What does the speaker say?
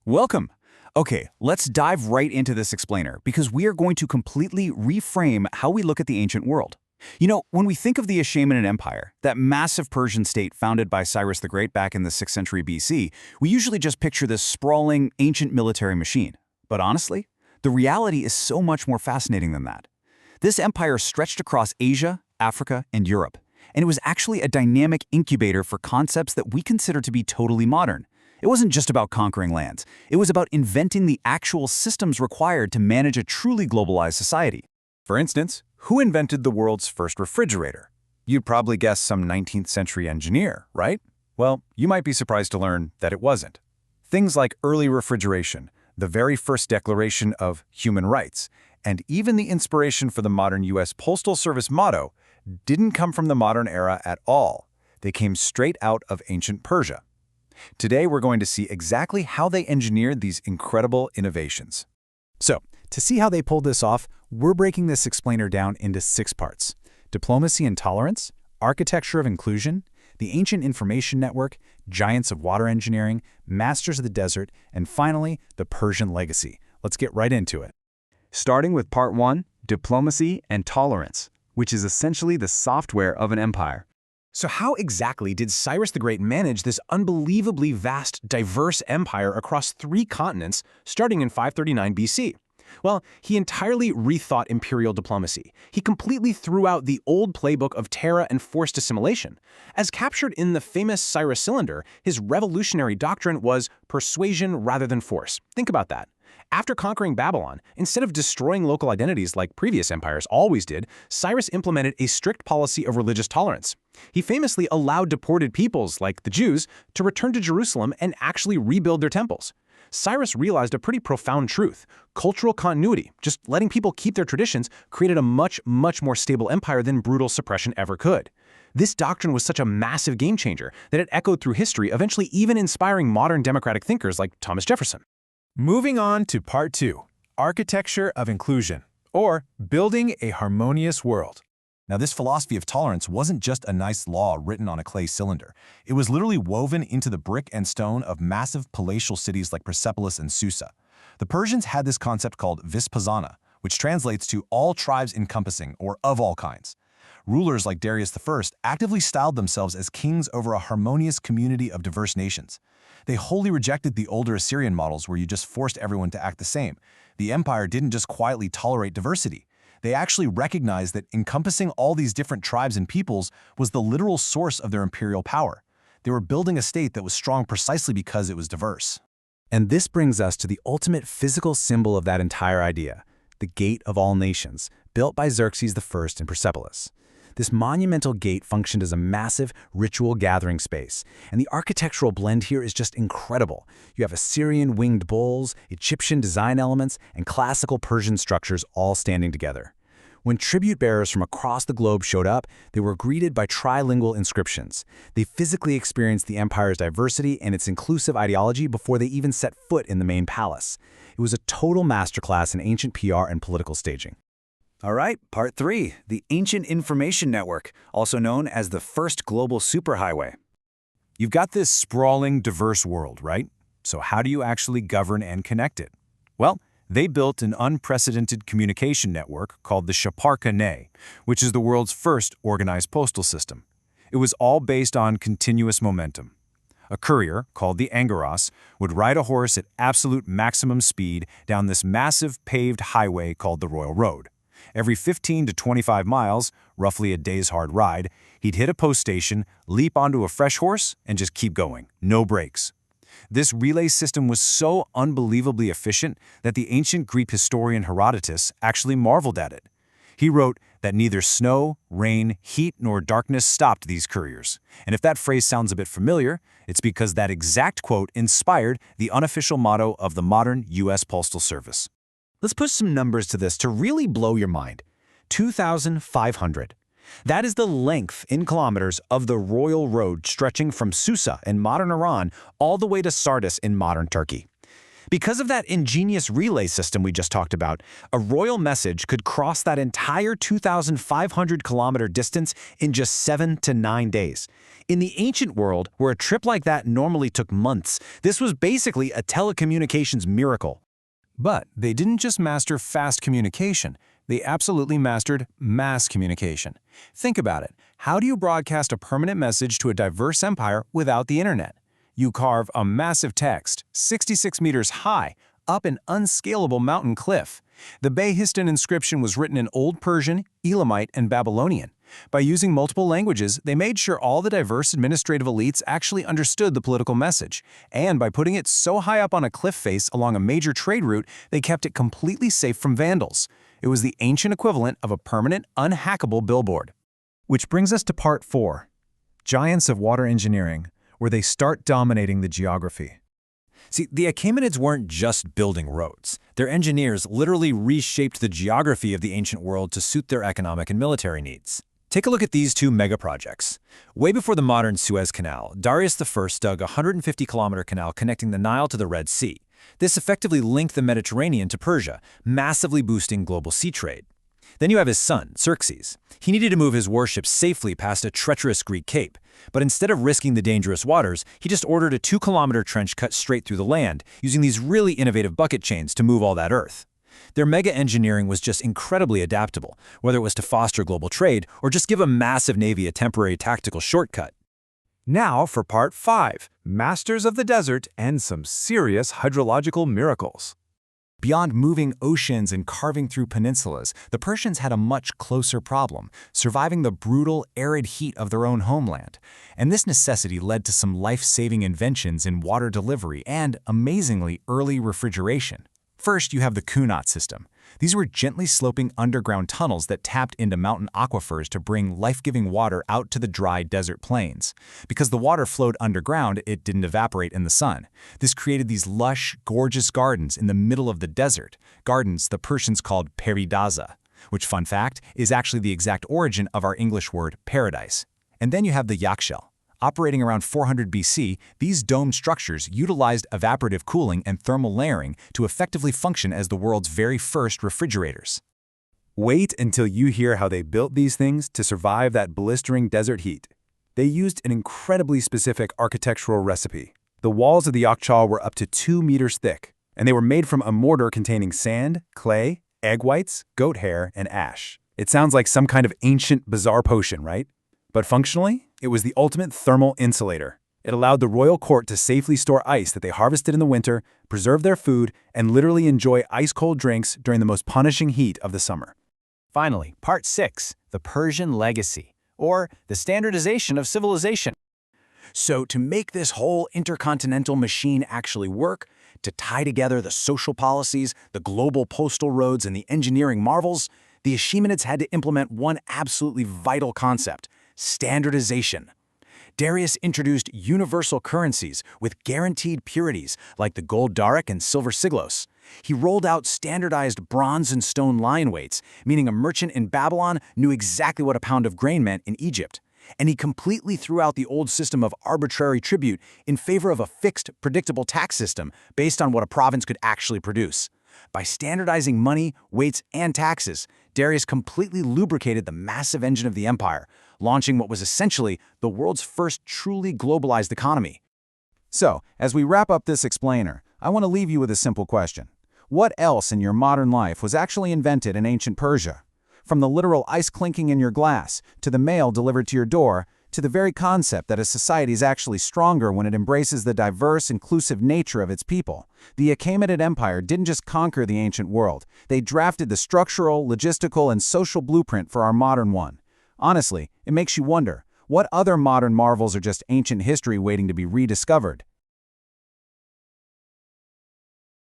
Welcome. Okay, let's dive right into this explainer because we are going to completely reframe how we look at the ancient world. When we think of the Achaemenid Empire, that massive Persian state founded by Cyrus the Great back in the 6th century BC, we usually just picture this sprawling, ancient military machine. But honestly, the reality is so much more fascinating than that. This empire stretched across Asia, Africa, and Europe, and it was actually a dynamic incubator for concepts that we consider to be totally modern. It wasn't just about conquering lands. It was about inventing the actual systems required to manage a truly globalized society. For instance, who invented the world's first refrigerator? You'd probably guess some 19th century engineer, right? Well, you might be surprised to learn that it wasn't. Things like early refrigeration, the very first declaration of human rights, and even the inspiration for the modern U.S. Postal Service motto didn't come from the modern era at all. They came straight out of ancient Persia. Today, we're going to see exactly how they engineered these incredible innovations. So, to see how they pulled this off, we're breaking this explainer down into 6 parts: diplomacy and tolerance, architecture of inclusion, the ancient information network, giants of water engineering, masters of the desert, and finally, the Persian legacy. Let's get right into it. Starting with part 1, diplomacy and tolerance, which is essentially the software of an empire. So how exactly did Cyrus the Great manage this unbelievably vast, diverse empire across 3 continents starting in 539 BC? Well, he entirely rethought imperial diplomacy. He completely threw out the old playbook of terror and forced assimilation. As captured in the famous Cyrus Cylinder, his revolutionary doctrine was persuasion rather than force. Think about that. After conquering Babylon, instead of destroying local identities like previous empires always did, Cyrus implemented a strict policy of religious tolerance. He famously allowed deported peoples, like the Jews, to return to Jerusalem and actually rebuild their temples. Cyrus realized a pretty profound truth. Cultural continuity, just letting people keep their traditions, created a much more stable empire than brutal suppression ever could. This doctrine was such a massive game changer that it echoed through history, eventually even inspiring modern democratic thinkers like Thomas Jefferson. Moving on to part 2, architecture of inclusion, or building a harmonious world. Now, this philosophy of tolerance wasn't just a nice law written on a clay cylinder. It was literally woven into the brick and stone of massive palatial cities like Persepolis and Susa. The Persians had this concept called Vispasana, which translates to all tribes encompassing, or of all kinds. Rulers like Darius I actively styled themselves as kings over a harmonious community of diverse nations. They wholly rejected the older Assyrian models where you just forced everyone to act the same. The empire didn't just quietly tolerate diversity. They actually recognized that encompassing all these different tribes and peoples was the literal source of their imperial power. They were building a state that was strong precisely because it was diverse. And this brings us to the ultimate physical symbol of that entire idea, the Gate of All Nations, built by Xerxes I in Persepolis. This monumental gate functioned as a massive ritual gathering space, and the architectural blend here is just incredible. You have Assyrian winged bulls, Egyptian design elements, and classical Persian structures all standing together. When tribute bearers from across the globe showed up, they were greeted by trilingual inscriptions. They physically experienced the empire's diversity and its inclusive ideology before they even set foot in the main palace. It was a total masterclass in ancient PR and political staging. All right, part 3, the ancient information network, also known as the first global superhighway. You've got this sprawling, diverse world, right? So how do you actually govern and connect it? Well, they built an unprecedented communication network called the Chapar Khaneh, which is the world's first organized postal system. It was all based on continuous momentum. A courier, called the Angaros, would ride a horse at absolute maximum speed down this massive paved highway called the Royal Road. Every 15 to 25 miles, roughly a day's hard ride, he'd hit a post station, leap onto a fresh horse, and just keep going, no breaks. This relay system was so unbelievably efficient that the ancient Greek historian Herodotus actually marveled at it. He wrote that neither snow, rain, heat, nor darkness stopped these couriers. And if that phrase sounds a bit familiar, it's because that exact quote inspired the unofficial motto of the modern U.S. Postal Service. Let's put some numbers to this to really blow your mind. 2,500. That is the length in kilometers of the Royal Road stretching from Susa in modern Iran all the way to Sardis in modern Turkey. Because of that ingenious relay system we just talked about, a royal message could cross that entire 2,500-kilometer distance in just 7 to 9 days. In the ancient world, where a trip like that normally took months, this was basically a telecommunications miracle. But they didn't just master fast communication, they absolutely mastered mass communication. Think about it. How do you broadcast a permanent message to a diverse empire without the internet? You carve a massive text, 66 meters high, up an unscalable mountain cliff. The Behistun inscription was written in Old Persian, Elamite, and Babylonian. By using multiple languages, they made sure all the diverse administrative elites actually understood the political message. And by putting it so high up on a cliff face along a major trade route, they kept it completely safe from vandals. It was the ancient equivalent of a permanent, unhackable billboard. Which brings us to part 4, Giants of Water Engineering, where they start dominating the geography. See, the Achaemenids weren't just building roads. Their engineers literally reshaped the geography of the ancient world to suit their economic and military needs. Take a look at these two mega-projects. Way before the modern Suez Canal, Darius I dug a 150-kilometer canal connecting the Nile to the Red Sea. This effectively linked the Mediterranean to Persia, massively boosting global sea trade. Then you have his son, Xerxes. He needed to move his warships safely past a treacherous Greek cape. But instead of risking the dangerous waters, he just ordered a 2-kilometer trench cut straight through the land, using these really innovative bucket chains to move all that earth. Their mega engineering was just incredibly adaptable, whether it was to foster global trade or just give a massive navy a temporary tactical shortcut. Now for part 5, Masters of the Desert and some serious hydrological miracles. Beyond moving oceans and carving through peninsulas, the Persians had a much closer problem, surviving the brutal, arid heat of their own homeland. And this necessity led to some life-saving inventions in water delivery and, amazingly, early refrigeration. First, you have the Qanat system. These were gently sloping underground tunnels that tapped into mountain aquifers to bring life-giving water out to the dry desert plains. Because the water flowed underground, it didn't evaporate in the sun. This created these lush, gorgeous gardens in the middle of the desert, gardens the Persians called peridaza, which, fun fact, is actually the exact origin of our English word paradise. And then you have the Yakshel. Operating around 400 BC, these domed structures utilized evaporative cooling and thermal layering to effectively function as the world's very first refrigerators. Wait until you hear how they built these things to survive that blistering desert heat. They used an incredibly specific architectural recipe. The walls of the Yakshal were up to 2 meters thick, and they were made from a mortar containing sand, clay, egg whites, goat hair, and ash. It sounds like some kind of ancient, bizarre potion, right? But functionally, it was the ultimate thermal insulator. It allowed the royal court to safely store ice that they harvested in the winter, preserve their food, and literally enjoy ice-cold drinks during the most punishing heat of the summer. Finally, part 6, the Persian legacy, or the standardization of civilization. So to make this whole intercontinental machine actually work, to tie together the social policies, the global postal roads, and the engineering marvels, the Achaemenids had to implement one absolutely vital concept: standardization. Darius introduced universal currencies with guaranteed purities like the gold daric and silver siglos. He rolled out standardized bronze and stone line weights, meaning a merchant in Babylon knew exactly what a pound of grain meant in Egypt. And he completely threw out the old system of arbitrary tribute in favor of a fixed, predictable tax system based on what a province could actually produce. By standardizing money, weights, and taxes, Darius completely lubricated the massive engine of the empire, launching what was essentially the world's first truly globalized economy. So, as we wrap up this explainer, I want to leave you with a simple question. What else in your modern life was actually invented in ancient Persia? From the literal ice clinking in your glass, to the mail delivered to your door, to the very concept that a society is actually stronger when it embraces the diverse, inclusive nature of its people. The Achaemenid Empire didn't just conquer the ancient world. They drafted the structural, logistical, and social blueprint for our modern one. Honestly, it makes you wonder, what other modern marvels are just ancient history waiting to be rediscovered?